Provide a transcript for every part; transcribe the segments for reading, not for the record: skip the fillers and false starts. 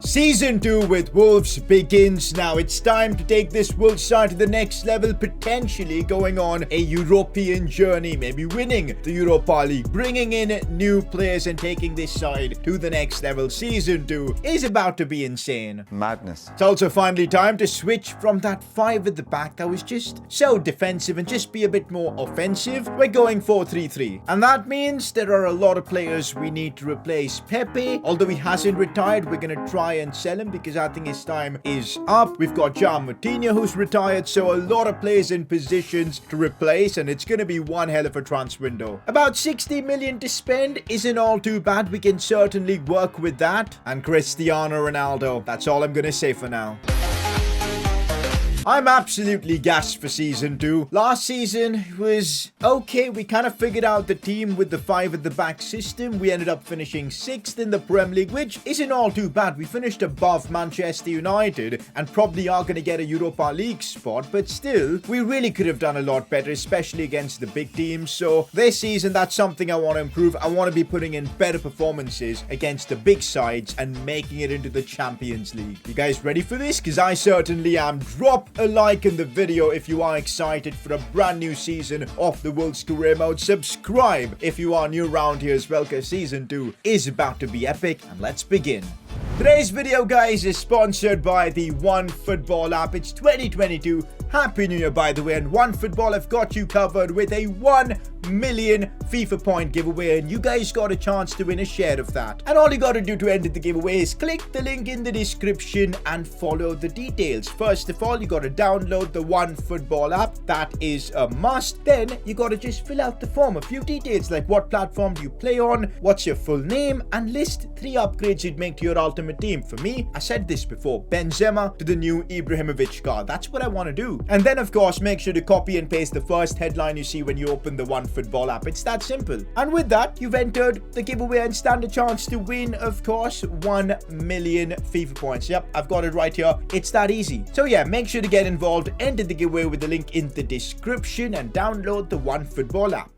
Season 2 with Wolves begins now. It's time to take this Wolves side to the next level, potentially going on a European journey, maybe winning the Europa League, bringing in new players and taking this side to the next level. Season 2 is about to be insane. Madness. It's also finally time to switch from that 5 at the back that was just so defensive and just be a bit more offensive. We're going 4-3-3. And that means there are a lot of players we need to replace. Pepe, although he hasn't retired, we're going to try and sell him because I think his time is up. We've got Jan Moutinho who's retired, so a lot of players in positions to replace, and it's going to be one hell of a transfer window. About 60 million to spend isn't all too bad. We can certainly work with that. And Cristiano Ronaldo. That's all I'm going to say for now. I'm absolutely gassed for Season 2. Last season was okay. We kind of figured out the team with the 5 at the back system. We ended up finishing 6th in the Premier League, which isn't all too bad. We finished above Manchester United and probably are going to get a Europa League spot, but still, we really could have done a lot better, especially against the big teams. So this season, that's something I want to improve. I want to be putting in better performances against the big sides and making it into the Champions League. You guys ready for this? Because I certainly am. Drop a like in the video if you are excited for a brand new season of the Wolves career mode. Subscribe if you are new around here as well, because Season 2 is about to be epic. And let's begin. Today's video, guys, is sponsored by the Onefootball app. It's 2022. Happy New Year, by the way. And Onefootball have got you covered with a 1 million FIFA point giveaway, and you guys got a chance to win a share of that. And all you got to do to enter the giveaway is click the link in the description and follow the details. First of all, you got to download the Onefootball app. That is a must. Then you got to just fill out the form. A few details like what platform do you play on, what's your full name, and list 3 upgrades you'd make to your ultimate team. For me, I said this before, Benzema to the new Ibrahimovic card. That's what I want to do. And then, of course, make sure to copy and paste the first headline you see when you open the Onefootball app. It's that simple. And with that, you've entered the giveaway and stand a chance to win, of course, 1 million FIFA points. Yep, I've got it right here. It's that easy. So yeah, make sure to get involved, enter the giveaway with the link in the description, and download the Onefootball app.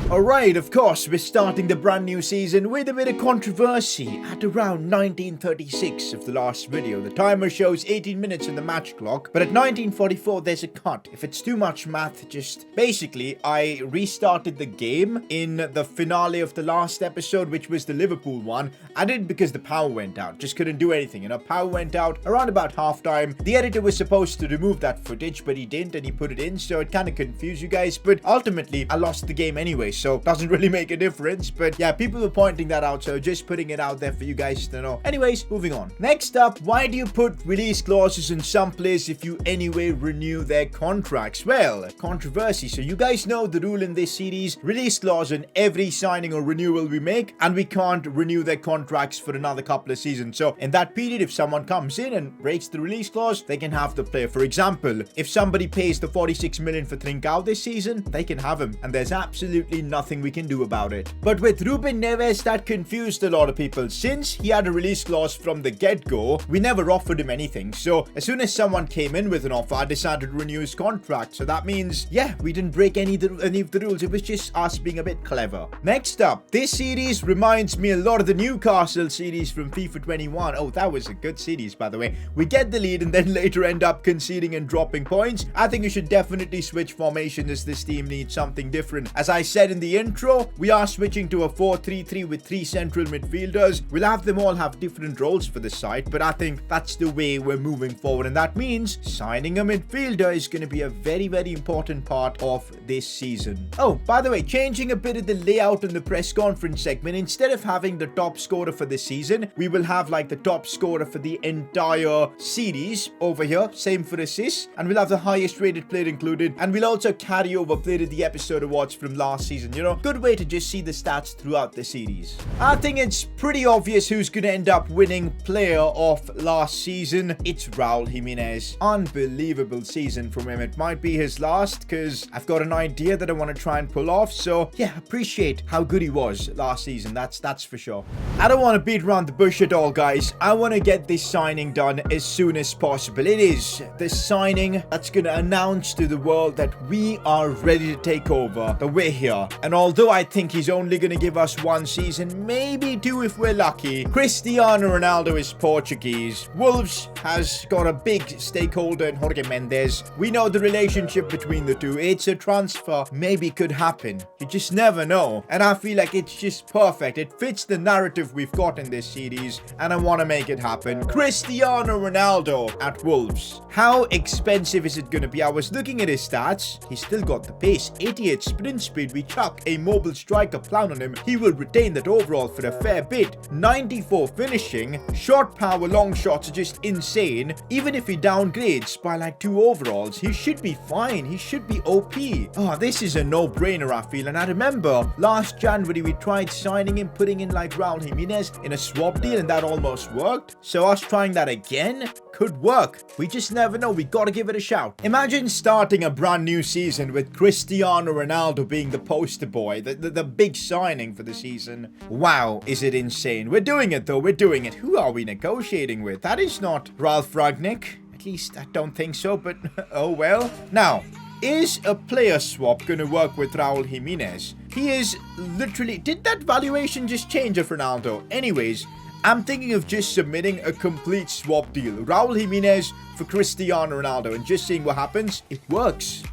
Alright, of course, we're starting the brand new season with a bit of controversy. At around 1936 of the last video, the timer shows 18 minutes in the match clock, but at 1944 there's a cut. If it's too much math, just basically, I restarted the game in the finale of the last episode, which was the Liverpool one. I did it because the power went out, just couldn't do anything, you know, power went out around about halftime. The editor was supposed to remove that footage, but he didn't, and he put it in, so it kind of confused you guys, but ultimately, I lost the game anyway, so doesn't really make a difference. But yeah, people were pointing that out, so just putting it out there for you guys to know. Anyways, moving on. Next up, why do you put release clauses in some players if you anyway renew their contracts? Well, controversy. So you guys know the rule in this series: release clause in every signing or renewal we make, and we can't renew their contracts for another couple of seasons. So in that period, if someone comes in and breaks the release clause, they can have the player. For example, if somebody pays the 46 million for Trincao this season, they can have him, and there's absolutely nothing we can do about it. But with Ruben Neves, that confused a lot of people. Since he had a release clause from the get-go, we never offered him anything. So as soon as someone came in with an offer, I decided to renew his contract. So that means, yeah, we didn't break any of the rules. It was just us being a bit clever. Next up, this series reminds me a lot of the Newcastle series from FIFA 21. Oh, that was a good series, by the way. We get the lead and then later end up conceding and dropping points. I think you should definitely switch formation, as this team needs something different. As I said in the intro, we are switching to a 4-3-3 with 3 central midfielders. We'll have them all have different roles for the side, but I think that's the way we're moving forward, and that means signing a midfielder is going to be a very, very important part of this season. Oh, by the way, changing a bit of the layout in the press conference segment. Instead of having the top scorer for the season, we will have like the top scorer for the entire series over here. Same for assists, and we'll have the highest rated player included, and we'll also carry over player of the episode awards from last season. You know, good way to just see the stats throughout the series. I think it's pretty obvious who's going to end up winning player of last season. It's Raul Jimenez. Unbelievable season from him. It might be his last, because I've got an idea that I want to try and pull off. So yeah, appreciate how good he was last season. That's for sure. I don't want to beat around the bush at all, guys. I want to get this signing done as soon as possible. It is the signing that's going to announce to the world that we are ready to take over. That we're here. And although I think he's only going to give us 1 season, maybe 2 if we're lucky, Cristiano Ronaldo is Portuguese. Wolves has got a big stakeholder in Jorge Mendes. We know the relationship between the two. It's a transfer maybe could happen. You just never know. And I feel like it's just perfect. It fits the narrative we've got in this series, and I want to make it happen. Cristiano Ronaldo at Wolves. How expensive is it going to be? I was looking at his stats. He's still got the pace. 88 sprint speed. We chuck a mobile striker plan on him. He will retain that overall for a fair bit. 94 finishing. Short power, long shots are just insane. Even if he downgrades by like 2 overalls, he should be fine. He should be OP. Oh, this is a no-brainer, I feel. And I remember last January we tried signing him, putting in like Raul Jimenez in a swap deal, and that almost worked. So us trying that again could work. We just never know. We gotta give it a shout. Imagine starting a brand new season with Cristiano Ronaldo being the poster boy, the big signing for the season. Wow, is it insane? We're doing it though. We're doing it. Who are we negotiating with? That is not Ralph Ragnick. At least I don't think so, but oh well. Now, is a player swap going to work with Raul Jimenez? He is literally... Did that valuation just change of Ronaldo? Anyways, I'm thinking of just submitting a complete swap deal. Raul Jimenez for Cristiano Ronaldo and just seeing what happens. It works.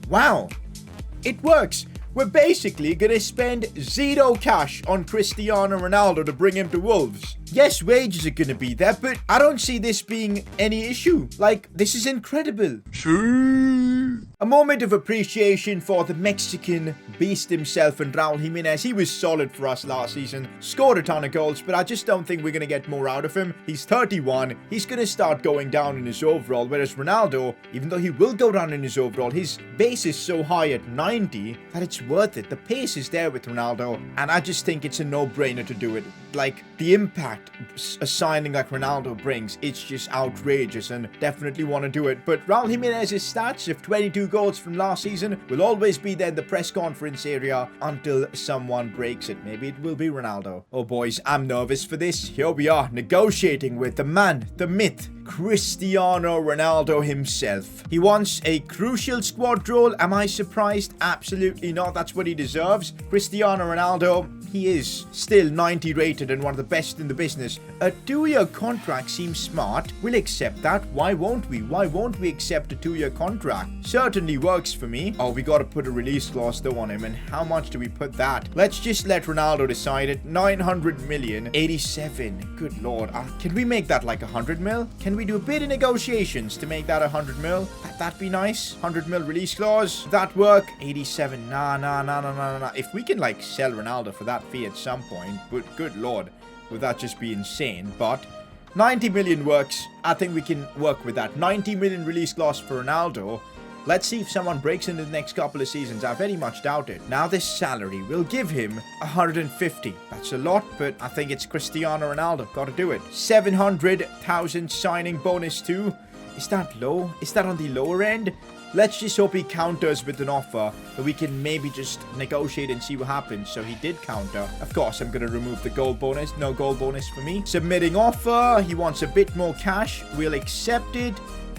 Wow. It works. We're basically going to spend 0 cash on Cristiano Ronaldo to bring him to Wolves. Yes, wages are going to be there, but I don't see this being any issue. Like, this is incredible. A moment of appreciation for the Mexican beast himself and Raul Jimenez. He was solid for us last season. Scored a ton of goals, but I just don't think we're going to get more out of him. He's 31. He's going to start going down in his overall, whereas Ronaldo, even though he will go down in his overall, his base is so high at 90 that it's worth it. The pace is there with Ronaldo, and I just think it's a no-brainer to do it. Like, the impact a signing like Ronaldo brings, it's just outrageous, and definitely want to do it. But Raul Jimenez's stats of 22 goals from last season will always be there in the press conference area until someone breaks it. Maybe it will be Ronaldo. Oh boys, I'm nervous for this. Here we are negotiating with the man, the myth, Cristiano Ronaldo himself. He wants a crucial squad role. Am I surprised? Absolutely not. That's what he deserves. Cristiano Ronaldo, he is still 90 rated and one of the best in the business. A 2-year contract seems smart. We'll accept that. Why won't we? Why won't we accept a 2-year contract? Certainly works for me. Oh, we gotta put a release clause though on him. And how much do we put that? Let's just let Ronaldo decide it. 900 million. 87. Good lord. Can we make that like 100 mil? Can we do a bit of negotiations to make that 100 mil? That'd be nice. 100 mil release clause. That work? 87. Nah. If we can like sell Ronaldo for that fee at some point, but good lord, would that just be insane? But 90 million works. I think we can work with that. 90 million release clause for Ronaldo. Let's see if someone breaks into the next couple of seasons. I very much doubt it. Now this salary will give him 150. That's a lot, but I think it's Cristiano Ronaldo. Gotta do it. 700,000 signing bonus too. Is that low? Is that on the lower end? Let's just hope he counters with an offer that we can maybe just negotiate and see what happens. So he did counter. Of course, I'm going to remove the goal bonus. No goal bonus for me. Submitting offer. He wants a bit more cash. We'll accept it.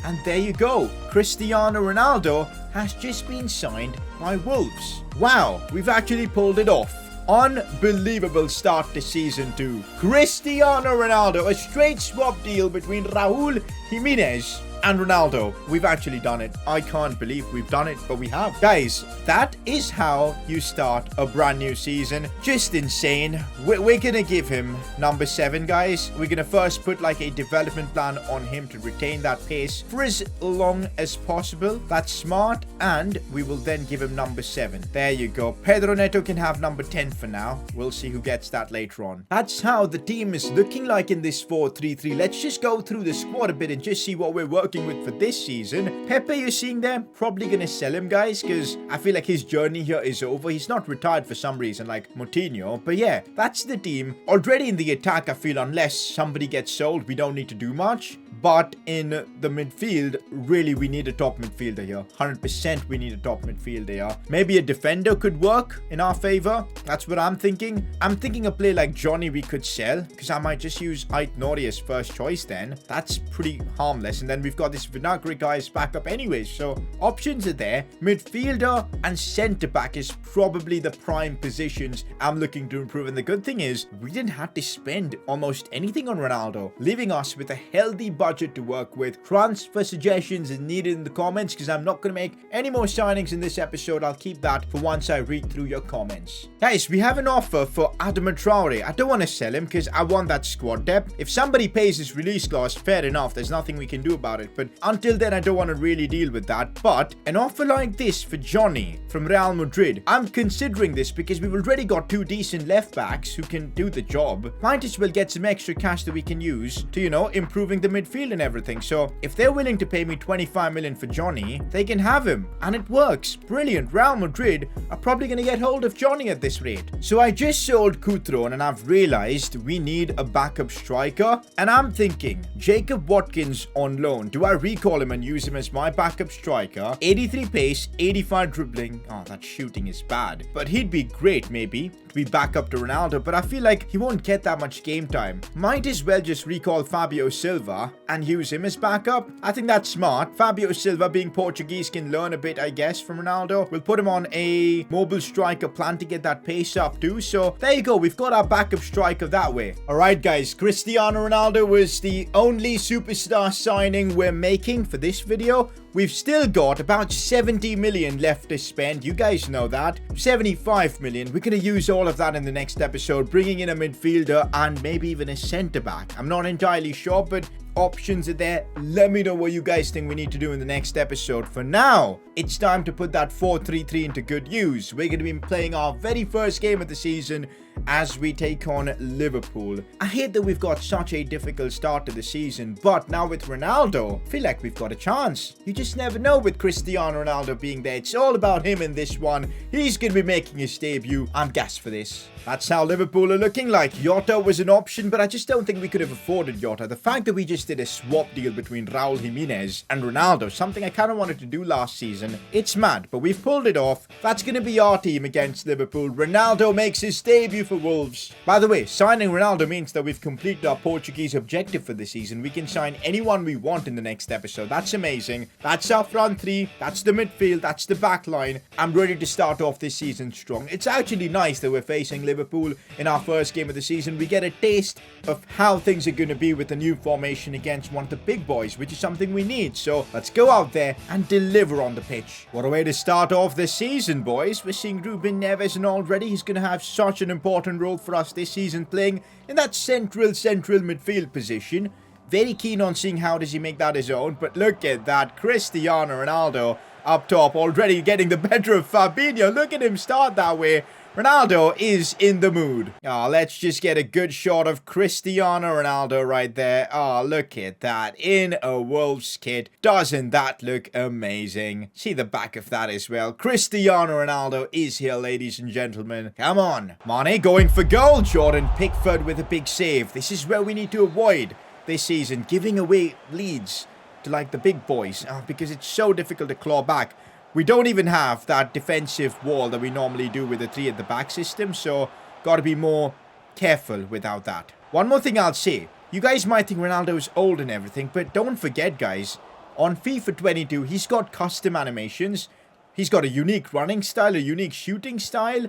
And there you go. Cristiano Ronaldo has just been signed by Wolves. Wow, we've actually pulled it off. Unbelievable start to season 2. Cristiano Ronaldo, a straight swap deal between Raul Jimenez and Ronaldo. We've actually done it. I can't believe we've done it, but we have. Guys, that is how you start a brand new season. Just insane. We're gonna give him number 7, guys. We're gonna first put like a development plan on him to retain that pace for as long as possible. That's smart. And we will then give him number 7. There you go. Pedro Neto can have number 10 for now. We'll see who gets that later on. That's how the team is looking like in this 4-3-3. Let's just go through the squad a bit and just see what we're working with for this season. Pepe, you're seeing there, probably gonna sell him, guys, because I feel like his journey here is over. He's not retired for some reason like Moutinho, but yeah, that's the team. Already in the attack, I feel unless somebody gets sold, we don't need to do much. But in the midfield, really, we need a top midfielder here. 100% we need a top midfielder here. Maybe a defender could work in our favor. That's what I'm thinking. I'm thinking a player like Johnny we could sell, because I might just use Ait Nori as first choice then. That's pretty harmless. And then we've got this Vinagre guy as backup anyways. So options are there. Midfielder and centre-back is probably the prime positions I'm looking to improve. And the good thing is, we didn't have to spend almost anything on Ronaldo, leaving us with a healthy budget to work with. Transfer suggestions is needed in the comments because I'm not going to make any more signings in this episode. I'll keep that for once I read through your comments. Guys, we have an offer for Adama Traore. I don't want to sell him because I want that squad depth. If somebody pays his release clause, fair enough. There's nothing we can do about it. But until then, I don't want to really deal with that. But an offer like this for Johnny from Real Madrid, I'm considering this because we've already got two decent left backs who can do the job. Might as well get some extra cash that we can use to, you know, improving the midfield and everything. So if they're willing to pay me 25 million for Johnny, they can have him. And it works. Brilliant. Real Madrid are probably going to get hold of Johnny at this rate. So I just sold Coutron and I've realized we need a backup striker. And I'm thinking, Jacob Watkins on loan. Do I recall him and use him as my backup striker? 83 pace, 85 dribbling. Oh, that shooting is bad. But he'd be great maybe to be back up to Ronaldo. But I feel like he won't get that much game time. Might as well just recall Fabio Silva and use him as backup. I think that's smart. Fabio Silva being Portuguese can learn a bit, I guess, from Ronaldo. We'll put him on a mobile striker plan to get that pace up too. So there you go. We've got our backup striker that way. All right, guys. Cristiano Ronaldo was the only superstar signing we're making for this video. We've still got about 70 million left to spend. You guys know that. 75 million. We're going to use all of that in the next episode, bringing in a midfielder and maybe even a centre-back. I'm not entirely sure, but options are there. Let me know what you guys think we need to do in the next episode. For now, it's time to put that 4-3-3 into good use. We're going to be playing our very first game of the season as we take on Liverpool. I hate that we've got such a difficult start to the season, but now with Ronaldo, I feel like we've got a chance. You just never know with Cristiano Ronaldo being there. It's all about him in this one. He's going to be making his debut. I'm gassed for this. That's how Liverpool are looking like. Jota was an option, but I just don't think we could have afforded Jota. The fact that we just did a swap deal between Raul Jimenez and Ronaldo, something I kind of wanted to do last season, it's mad, but we've pulled it off. That's going to be our team against Liverpool. Ronaldo makes his debut for Wolves. By the way, signing Ronaldo means that we've completed our Portuguese objective for the season. We can sign anyone we want in the next episode. That's amazing. That's our front three. That's the midfield. That's the back line. I'm ready to start off this season strong. It's actually nice that we're facing Liverpool in our first game of the season. We get a taste of how things are going to be with the new formation against one of the big boys, which is something we need. So let's go out there and deliver on the pitch. What a way to start off this season, boys. We're seeing Ruben Neves, and already he's going to have such an important role for us this season, playing in that central midfield position. Very keen on seeing how does he make that his own. But look at that, Cristiano Ronaldo up top, already getting the better of Fabinho. Look at him start that way. Ronaldo is in the mood. Let's just get a good shot of Cristiano Ronaldo right there. Look at that. In a Wolves kit. Doesn't that look amazing? See the back of that as well. Cristiano Ronaldo is here, ladies and gentlemen. Come on. Mane going for goal. Jordan Pickford with a big save. This is where we need to avoid this season, giving away leads to like the big boys, because it's so difficult to claw back. We don't even have that defensive wall that we normally do with the 3 at the back system, so got to be more careful without that. One more thing I'll say. You guys might think Ronaldo is old and everything, but don't forget, guys, on FIFA 22, he's got custom animations. He's got a unique running style, a unique shooting style,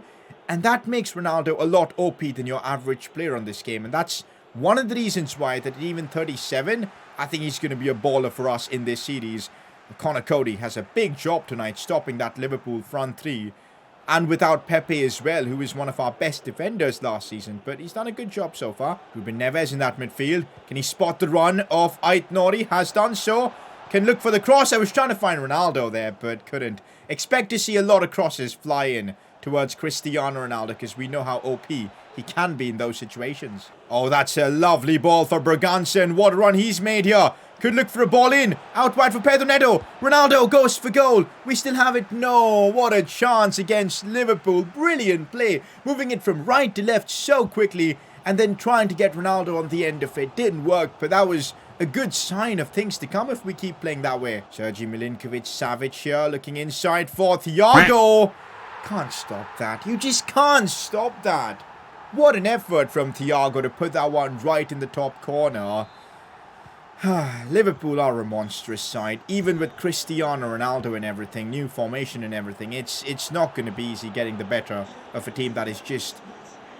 and that makes Ronaldo a lot OP than your average player on this game, and that's one of the reasons why that even 37, I think he's going to be a baller for us in this series. Connor Cody has a big job tonight stopping that Liverpool front 3. And without Pepe as well, who is one of our best defenders last season. But he's done a good job so far. Ruben Neves in that midfield. Can he spot the run of Ait Nouri? Has done so. Can look for the cross. I was trying to find Ronaldo there, but couldn't. Expect to see a lot of crosses fly in towards Cristiano Ronaldo, because we know how OP he can be in those situations. Oh, that's a lovely ball for Braganza, and what a run he's made here. Could look for a ball in. Out wide for Pedro Neto. Ronaldo goes for goal. We still have it. No, what a chance against Liverpool. Brilliant play. Moving it from right to left so quickly, and then trying to get Ronaldo on the end of it. Didn't work, but that was a good sign of things to come if we keep playing that way. Sergi Milinkovic-Savic here, looking inside for Thiago. Can't stop that. You just can't stop that. What an effort from Thiago to put that one right in the top corner. Liverpool are a monstrous side, even with Cristiano Ronaldo and everything, new formation and everything. It's not going to be easy getting the better of a team that is just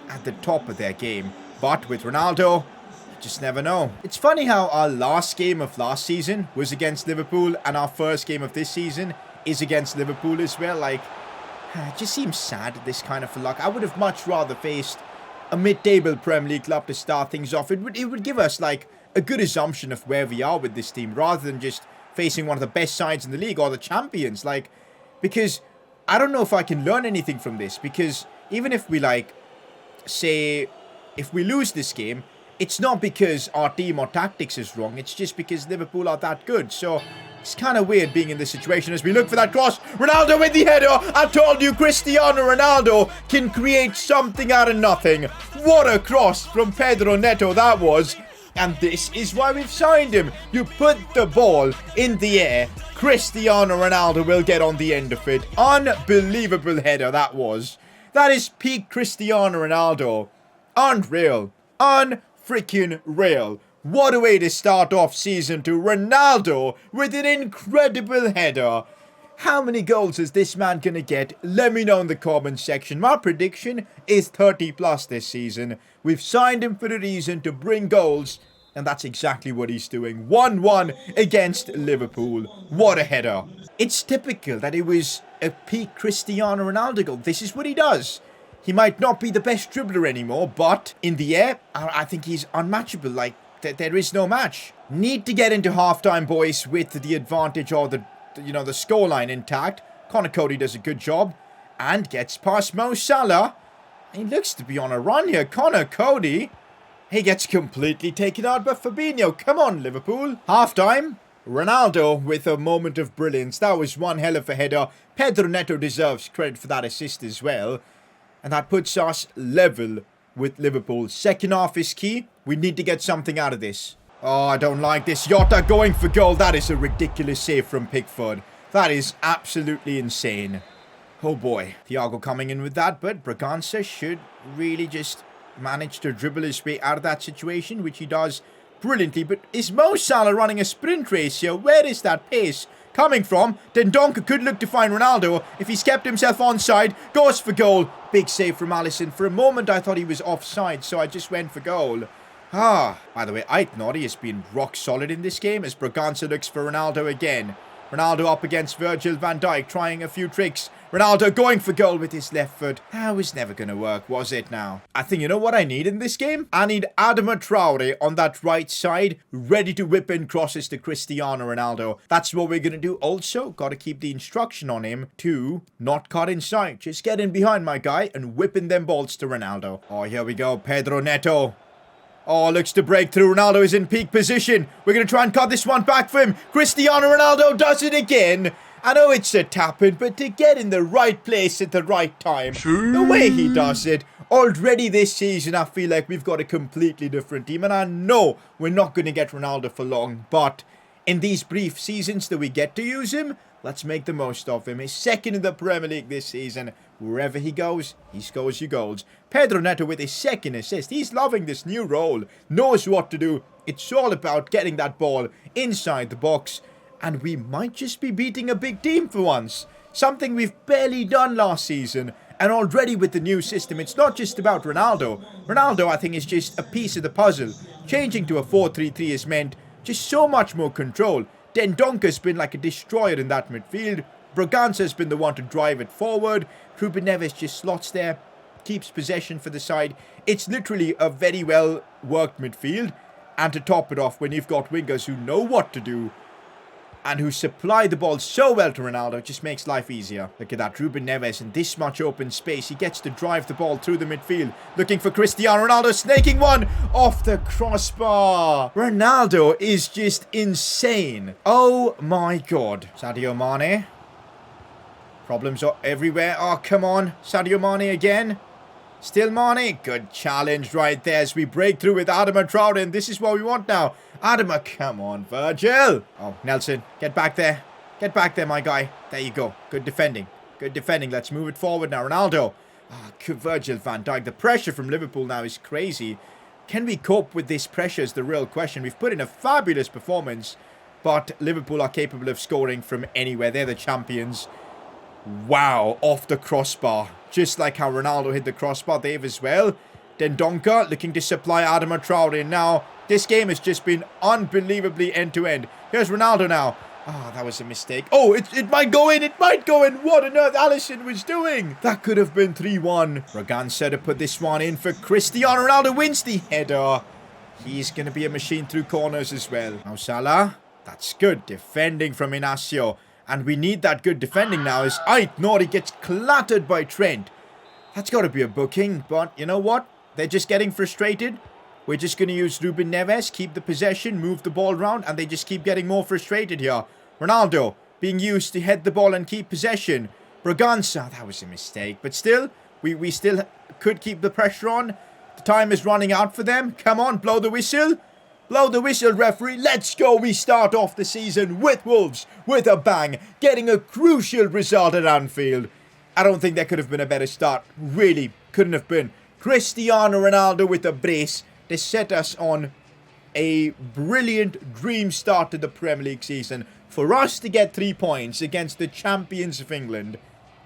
at the top of their game. But with Ronaldo, you just never know. It's funny how our last game of last season was against Liverpool, and our first game of this season is against Liverpool as well. Like, it just seems sad, this kind of luck. I would have much rather faced a mid-table Premier League club to start things off. It would give us, like, a good assumption of where we are with this team, rather than just facing one of the best sides in the league or the champions. Like, because I don't know if I can learn anything from this, because even if we, like, say, if we lose this game, it's not because our team or tactics is wrong, it's just because Liverpool are that good. So it's kind of weird being in this situation as we look for that cross. Ronaldo with the header. I told you Cristiano Ronaldo can create something out of nothing. What a cross from Pedro Neto that was. And this is why we've signed him. You put the ball in the air, Cristiano Ronaldo will get on the end of it. Unbelievable header that was. That is peak Cristiano Ronaldo. Unreal. Unfreaking real. What a way to start off season 2. Ronaldo with an incredible header. How many goals is this man going to get? Let me know in the comment section. My prediction is 30 plus this season. We've signed him for a reason, to bring goals. And that's exactly what he's doing. 1-1 against Liverpool. What a header. It's typical that it was a peak Cristiano Ronaldo goal. This is what he does. He might not be the best dribbler anymore, but in the air, I think he's unmatchable. Like, there is no match. Need to get into halftime, boys, with the advantage or the scoreline intact. Connor Cody does a good job and gets past Mo Salah. He looks to be on a run here. Connor Cody, he gets completely taken out by Fabinho. Come on, Liverpool. Halftime. Ronaldo with a moment of brilliance. That was one hell of a header. Pedro Neto deserves credit for that assist as well. And that puts us level with Liverpool. Second half is key. We need to get something out of this. Oh, I don't like this. Jota going for goal. That is a ridiculous save from Pickford. That is absolutely insane. Oh boy. Thiago coming in with that, but Braganza should really just manage to dribble his way out of that situation, which he does brilliantly. But is Mo Salah running a sprint race here? Where is that pace coming from? Dendoncker could look to find Ronaldo if he's kept himself onside. Goes for goal. Big save from Alisson. For a moment, I thought he was offside, so I just went for goal. By the way, Aitnori has been rock solid in this game as Braganza looks for Ronaldo again. Ronaldo up against Virgil van Dijk, trying a few tricks. Ronaldo going for goal with his left foot. That was never going to work, was it now? I think, you know what I need in this game? I need Adama Traore on that right side, ready to whip in crosses to Cristiano Ronaldo. That's what we're going to do. Also, got to keep the instruction on him to not cut inside. Just get in behind my guy and whipping them balls to Ronaldo. Oh, here we go. Pedro Neto. Oh, looks to break through. Ronaldo is in peak position. We're going to try and cut this one back for him. Cristiano Ronaldo does it again. I know it's a tap-in, but to get in the right place at the right time, the way he does it, already this season I feel like we've got a completely different team. And I know we're not going to get Ronaldo for long, but in these brief seasons that we get to use him, let's make the most of him. He's second in the Premier League this season. Wherever he goes, he scores you goals. Pedro Neto with his second assist. He's loving this new role. Knows what to do. It's all about getting that ball inside the box. And we might just be beating a big team for once. Something we've barely done last season. And already with the new system, it's not just about Ronaldo. Ronaldo, I think, is just a piece of the puzzle. Changing to a 4-3-3 has meant just so much more control. Dendoncker's been like a destroyer in that midfield. Braganza's been the one to drive it forward. Ruben Neves just slots there, keeps possession for the side. It's literally a very well worked midfield. And to top it off, when you've got wingers who know what to do and who supply the ball so well to Ronaldo, it just makes life easier. Look at that, Ruben Neves in this much open space. He gets to drive the ball through the midfield. Looking for Cristiano Ronaldo, snaking one off the crossbar. Ronaldo is just insane. Oh my God. Sadio Mane. Problems are everywhere. Oh, come on. Sadio Mane again. Still Mane. Good challenge right there as we break through with Adama Traore. And this is what we want now. Adama, come on, Virgil. Oh, Nelson, get back there. Get back there, my guy. There you go. Good defending. Good defending. Let's move it forward now. Ronaldo. Oh, Virgil van Dijk. The pressure from Liverpool now is crazy. can we cope with this pressure is the real question. We've put in a fabulous performance, but Liverpool are capable of scoring from anywhere. They're the champions. Wow, off the crossbar. Just like how Ronaldo hit the crossbar, they've as well. Dendoncker looking to supply Adama Traore. Now, this game has just been unbelievably end-to-end. Here's Ronaldo now. Ah, that was a mistake. Oh, it might go in. It might go in. What on earth Alisson was doing? That could have been 3-1. Braganza to put this one in for Cristiano Ronaldo. Wins the header. He's going to be a machine through corners as well. Now Salah. That's good defending from Inacio. And we need that good defending now as Ait Nori gets clattered by Trent. That's got to be a booking. But you know what? They're just getting frustrated. We're just going to use Ruben Neves, keep the possession, move the ball around, and they just keep getting more frustrated here. Ronaldo being used to head the ball and keep possession. Braganza, that was a mistake. But still, we still could keep the pressure on. The time is running out for them. Come on, blow the whistle. Blow the whistle, referee. Let's go. We start off the season with Wolves with a bang, getting a crucial result at Anfield. I don't think there could have been a better start. Really couldn't have been. Cristiano Ronaldo with a brace. They set us on a brilliant dream start to the Premier League season. For us to get 3 points against the champions of England,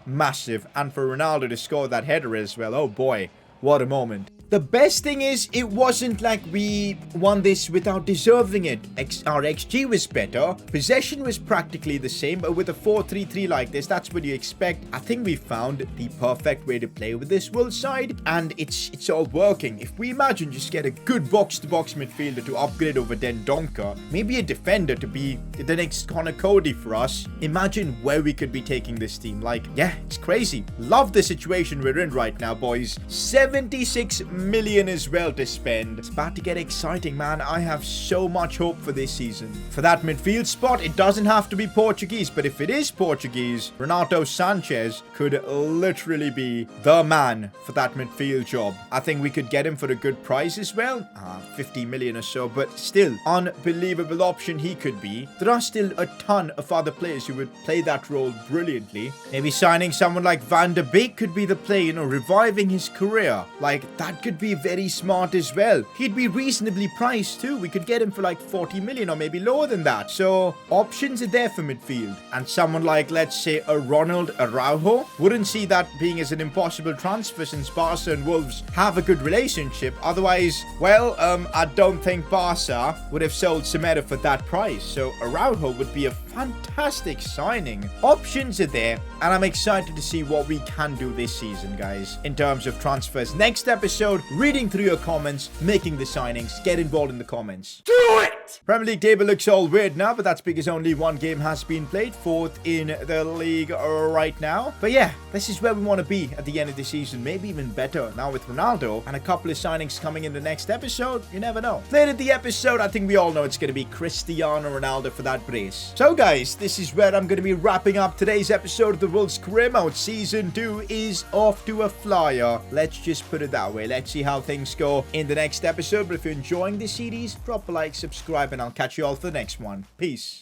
massive. And for Ronaldo to score that header as well. Oh boy, what a moment. The best thing is, it wasn't like we won this without deserving it. Our XG was better. Possession was practically the same, but with a 4-3-3 like this, that's what you expect. I think we found the perfect way to play with this Wolves side, and it's all working. If we imagine just get a good box-to-box midfielder to upgrade over Dendoncker, maybe a defender to be the next Connor Cody for us, imagine where we could be taking this team. Like, yeah, it's crazy. Love the situation we're in right now, boys. 76 million as well to spend. It's about to get exciting, man. I have so much hope for this season. For that midfield spot, it doesn't have to be Portuguese, but if it is Portuguese, Renato Sanchez could literally be the man for that midfield job. I think we could get him for a good price as well. 50 million or so, but still, unbelievable option he could be. There are still a ton of other players who would play that role brilliantly. Maybe signing someone like Van de Beek could be the play, you know, reviving his career. Like, that could be very smart as well. He'd be reasonably priced too. We could get him for like 40 million or maybe lower than that. So options are there for midfield. And someone like, let's say, a Ronald Araujo, wouldn't see that being as an impossible transfer since Barca and Wolves have a good relationship. Otherwise, well, I don't think Barca would have sold Semedo for that price. So Araujo would be a fantastic signing. Options are there, and I'm excited to see what we can do this season, guys, in terms of transfers. Next episode, reading through your comments, making the signings. Get involved in the comments. Do it! Premier League table looks all weird now, but that's because only one game has been played. 4th in the league right now. But yeah, this is where we want to be at the end of the season. Maybe even better now with Ronaldo and a couple of signings coming in the next episode. You never know. Later in the episode, I think we all know it's going to be Cristiano Ronaldo for that brace. So guys, this is where I'm going to be wrapping up today's episode of the Wolves Career Mode. Season 2 is off to a flyer. Let's just put it that way. Let's see how things go in the next episode. But if you're enjoying this series, drop a like, subscribe, and I'll catch you all for the next one. Peace.